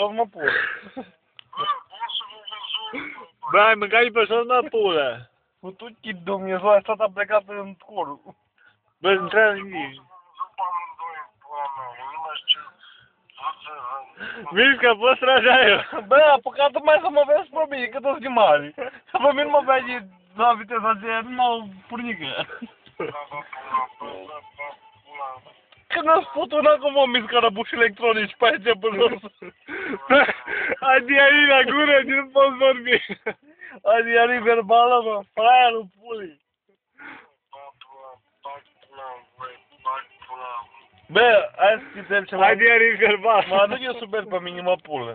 jos, mă, pulă. Bă, ai mâncat pe jos, mă, pulă. Cu tu chid Dumnezeu, asta a plecat în corul. Bă, întreabă nimic. Mișcă, poți trage aia. Bă, apucat mai să mă vezi pe mine, cât o zi mare. Să pe mine mă vezi la viteza de numai furnică. Când am spus una cum o mișcă răbuși electronici pe aici pe jos. Ai diarii la gură, nu poți vorbi. Ai diarii verbală, mă, fraierul pulii. Bă, hai să schițăm ceva. Ai diarii verbal. Mă aduc eu super pe mine, mă, pulă.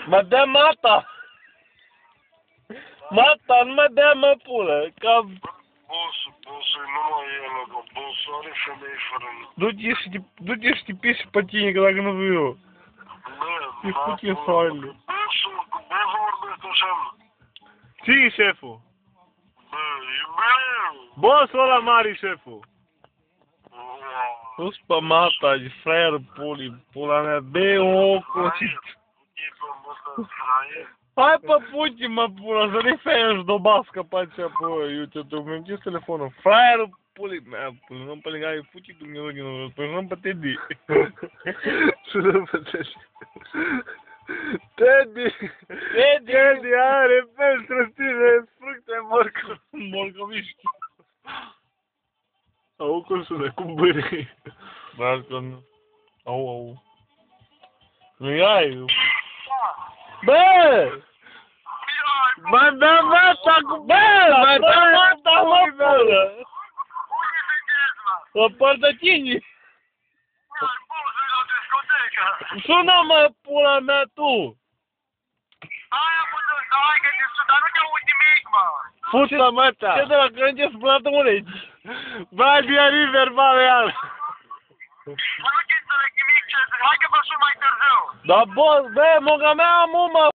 Mă dă mata! Mata, nu mă dă, mă, pulă, ca... Bosul, nu mai e ăla, bă, bosul are femei fără... Du-te și te piși pe tine, că dacă nu vreau eu. Bă, E puțin soarele. bosul vorbește așa, mă. Cine-i șeful? Bă, e meu! Bossul ăla mare, șeful. Nu-s pe mata, e fraier pulii, pula mea, be o cocit. Hai pe puti, mă, pula, să nu-i fie dobască pe aceea, bă, uite, tu mi-am închis telefonul. Fraierul pulii mea, pula, nu-mi pe legai, futi Dumnezeu din urmă, spune pe Teddy. Sună pe Teddy. Teddy are pentru tine fructe Morcoviști. Au cum sună, cum bârâi. Dar că nu. Au. Nu ai. Bă! Mă dă mata cu... Bă! Mă dă mata, mă, pulă! Unde sunteți, mă? O părtăcini! Bă, bosul e la discotecă! Sună-mă, pula mea, tu! Hai, puteți, hai că te sun, dar nu te auzi nimic, mă! Fută măta! Ce de la crânge spânată urechi? Bă, diarii verbale iar! Bă, nu te înțeleg nimic ce zic, hai că vă sun mai târziu! Da, bă, moga mea, mă,